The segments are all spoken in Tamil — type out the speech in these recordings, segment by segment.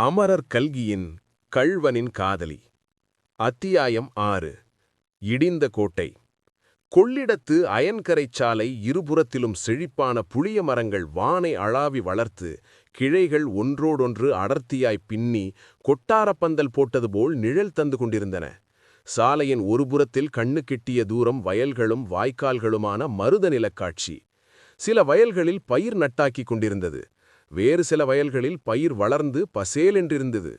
அமரர் கல்கியின் கள்வனின் காதலி. அத்தியாயம் 6. இடிந்த கோட்டை. கொள்ளிடத்து அயன்கரைச் சாலை இருபுறத்திலும் செழிப்பான புளிய மரங்கள் வானை அளாவி வளர்த்து, கிளைகள் ஒன்றோடொன்று அடர்த்தியாய் பின்னி கொட்டாரப்பந்தல் போட்டது போல் நிழல் தந்து கொண்டிருந்தன. சாலையின் ஒருபுறத்தில் கண்ணு கெட்டிய தூரம் வயல்களும் வாய்க்கால்களுமான மருத நிலக்காட்சி. சில வயல்களில் பயிர் நட்டாக்கிக் கொண்டிருந்தது. வேறு சில வயல்களில் பயிர் வளர்ந்து பசேலென்றிருந்தது.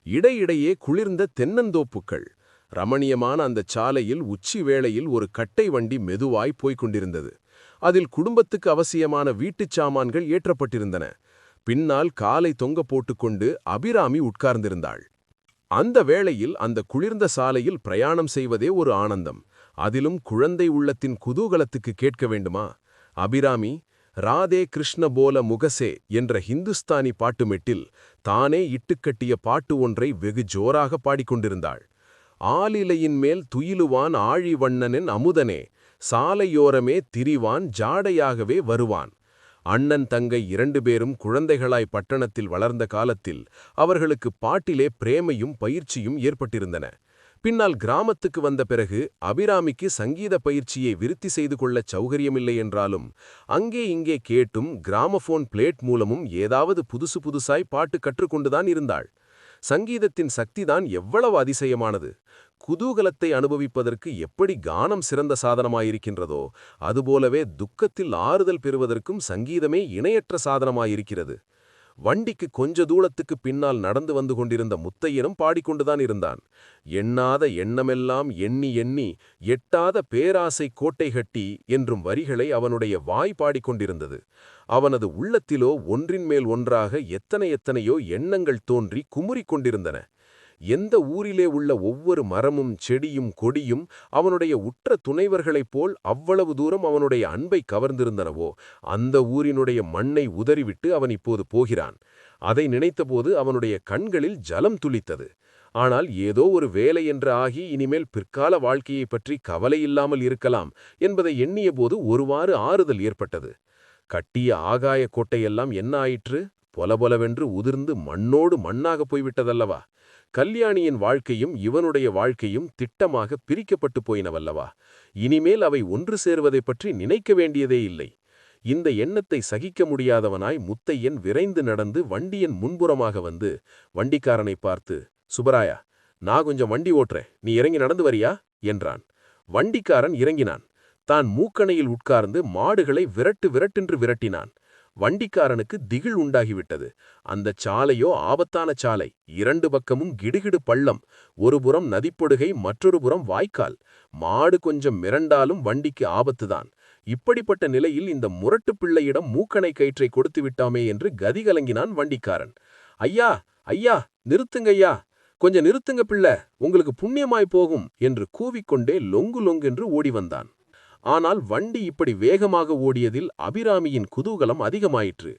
இடையிடையே குளிர்ந்த தென்னந்தோப்புக்கள். ரமணியமான அந்தச் சாலையில் உச்சி வேளையில் ஒரு கட்டை வண்டி மெதுவாய் போய்க் கொண்டிருந்தது. அதில் குடும்பத்துக்கு அவசியமான வீட்டுச் சாமான்கள் ஏற்றப்பட்டிருந்தன. பின்னால் காலை தொங்க போட்டுக்கொண்டு அபிராமி உட்கார்ந்திருந்தாள். அந்த வேளையில் அந்த குளிர்ந்த சாலையில் பிரயாணம் செய்வதே ஒரு ஆனந்தம். அதிலும் குழந்தை உள்ளத்தின் குதூகலத்துக்கு கேட்க வேண்டுமா? அபிராமி ராதே கிருஷ்ண போல முகசே என்ற ஹிந்துஸ்தானி பாட்டுமெட்டில் தானே இட்டுக்கட்டிய பாட்டு ஒன்றை வெகு ஜோராக பாடிக்கொண்டிருந்தாள். ஆலிலையின் மேல் துயிலுவான் ஆழி வண்ணனின் அமுதனே, சாலையோரமே திரிவான் ஜாடையாகவே வருவான். அண்ணன் தங்கை 2 பேரும் குழந்தைகளாய் பட்டணத்தில் வளர்ந்த காலத்தில் அவர்களுக்கு பாட்டிலே பிரேமையும் பயிற்சியும் ஏற்பட்டிருந்தன. பின்னால் கிராமத்துக்கு வந்த பிறகு அபிராமிக்கு சங்கீத பயிற்சியை விருத்தி செய்து கொள்ளச் சௌகரியமில்லை என்றாலும், அங்கே இங்கே கேட்டும் கிராமபோன் பிளேட் மூலமும் ஏதாவது புதுசாய் பாட்டு கற்றுக்கொண்டுதான் இருந்தாள். சங்கீதத்தின் சக்திதான் எவ்வளவு அதிசயமானது! குதூகலத்தை அனுபவிப்பதற்கு எப்படி கானம் சிறந்த சாதனமாயிருக்கின்றதோ, அதுபோலவே துக்கத்தில் ஆறுதல் பெறுவதற்கும் சங்கீதமே இணையற்ற சாதனமாயிருக்கிறது. வண்டிக்கு கொஞ்ச தூரத்துக்கு பின்னால் நடந்து வந்து கொண்டிருந்த முத்தையனும் பாடிக்கொண்டுதான் இருந்தான். எண்ணாத எண்ணமெல்லாம் எண்ணி எண்ணி எட்டாத பேராசை கோட்டை கட்டி என்றும் வரிகளை அவனுடைய வாய் பாடிக்கொண்டிருந்தது. அவனது உள்ளத்திலோ ஒன்றின் மேல் ஒன்றாக எத்தனையோ எண்ணங்கள் தோன்றி குமுறிக் கொண்டிருந்தன. எந்த ஊரிலே உள்ள ஒவ்வொரு மரமும் செடியும் கொடியும் அவனுடைய உற்ற துணைவர்களைப் போல் அவ்வளவு தூரம் அவனுடைய அன்பை கவர்ந்திருந்தனவோ, அந்த ஊரினுடைய மண்ணை உதறிவிட்டு அவன் இப்போது போகிறான். அதை நினைத்தபோது அவனுடைய கண்களில் ஜலம் துளித்தது. ஆனால் ஏதோ ஒரு வேலை என்று ஆகி இனிமேல் பிற்கால வாழ்க்கையை பற்றி கவலையில்லாமல் இருக்கலாம் என்பதை எண்ணியபோது ஒருவாறு ஆறுதல் ஏற்பட்டது. கட்டிய ஆகாய கோட்டையெல்லாம் என்ன ஆயிற்று? பொலபொலவென்று உதிர்ந்து மண்ணோடு மண்ணாக போய்விட்டதல்லவா? கல்யாணியின் வாழ்க்கையும் இவனுடைய வாழ்க்கையும் திட்டமாக பிரிக்கப்பட்டு போயினவல்லவா? இனிமேல் அவை ஒன்று சேருவதை பற்றி நினைக்க வேண்டியதே இல்லை. இந்த எண்ணத்தை சகிக்க முடியாதவனாய் முத்தையன் விரைந்து நடந்து வண்டியின் முன்புறமாக வந்து வண்டிக்காரனை பார்த்து, சுப்பராயா, நான் கொஞ்சம் வண்டி ஓட்டுறேன், நீ இறங்கி நடந்து வரியா என்றான். வண்டிக்காரன் இறங்கினான். தான் மூக்கணையில் உட்கார்ந்து மாடுகளை விரட்டென்று விரட்டினான். வண்டிக்காரனுக்கு திகில் உண்டாகிவிட்டது. அந்தச் சாலையோ ஆபத்தான சாலை. 2 பக்கமும் கிடுகிடு பள்ளம். ஒருபுறம் நதிப்படுகை, மற்றொரு புறம் வாய்க்கால். மாடு கொஞ்சம் மிரண்டாலும் வண்டிக்கு ஆபத்துதான். இப்படிப்பட்ட நிலையில் இந்த முரட்டு பிள்ளையிடம் மூக்கணை கயிற்றை கொடுத்து விட்டாமே என்று கதிகலங்கினான் வண்டிக்காரன். ஐயா, ஐயா, நிறுத்துங்கய்யா, கொஞ்சம் நிறுத்துங்க பிள்ளை, உங்களுக்கு புண்ணியமாய் போகும் என்று கூவிக்கொண்டே லொங்கென்று ஓடி வந்தான். ஆனால் வண்டி இப்படி வேகமாக ஓடியதில் அபிராமியின் குதூகலம் அதிகமாயிற்று.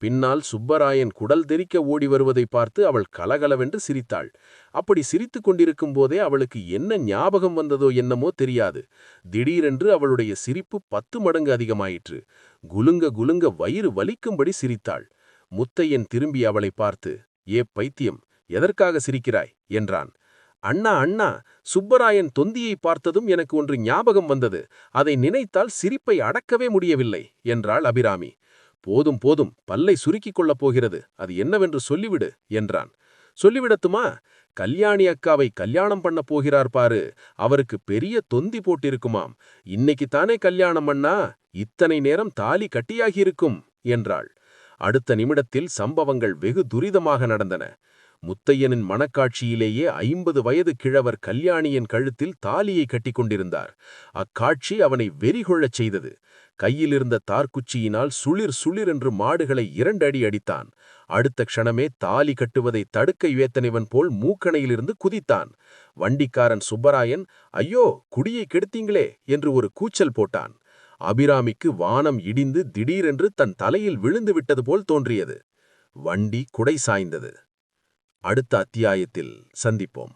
பின்னால் சுப்பராயன் குடல் தெறிக்க ஓடி வருவதை பார்த்து அவள் கலகலவென்று சிரித்தாள். அப்படி சிரித்து கொண்டிருக்கும் போதே அவளுக்கு என்ன ஞாபகம் வந்ததோ என்னமோ தெரியாது. திடீரென்று அவளுடைய சிரிப்பு 10 மடங்கு அதிகமாயிற்று. குலுங்க வயிறு வலிக்கும்படி சிரித்தாள். முத்தையன் திரும்பி அவளை பார்த்து, ஏ பைத்தியம், எதற்காக சிரிக்கிறாய் என்றான். அண்ணா, சுப்பராயன் தொந்தியை பார்த்ததும் எனக்கு ஒன்று ஞாபகம் வந்தது. அதை நினைத்தால் சிரிப்பை அடக்கவே முடியவில்லை என்றாள் அபிராமி. போதும், பல்லை சுருக்கிக் கொள்ளப் போகிறது, அது என்னவென்று சொல்லிவிடு என்றான். சொல்லிவிடத்துமா? கல்யாணி அக்காவை கல்யாணம் பண்ண போகிறார் பாரு, அவருக்கு பெரிய தொந்தி போட்டிருக்குமாம். இன்னைக்குத்தானே கல்யாணம் பண்ணா, இத்தனை நேரம் தாலி கட்டியாகியிருக்கும் என்றாள். அடுத்த நிமிடத்தில் சம்பவங்கள் வெகு துரிதமாக நடந்தன. முத்தையனின் மனக்காட்சியிலேயே 50 வயது கிழவர் கல்யாணியின் கழுத்தில் தாலியை கட்டிக்கொண்டிருந்தார். அக்காட்சி அவனை வெறிகொள்ளச் செய்தது. கையிலிருந்த தார்குச்சியினால் சுளிர் என்று மாடுகளை 2 அடி அடித்தான். அடுத்த க்ஷணமே தாலி கட்டுவதை தடுக்க இயத்தனைவன் போல் மூக்கணையிலிருந்து குதித்தான். வண்டிக்காரன் சுப்பராயன், ஐயோ, குடியை கெடுத்தீங்களே என்று ஒரு கூச்சல் போட்டான். அபிராமிக்கு வானம் இடிந்து திடீரென்று தன் தலையில் விழுந்து விட்டது போல் தோன்றியது. வண்டி குடை சாய்ந்தது. அடுத்த அத்தியாயத்தில் சந்திப்போம்.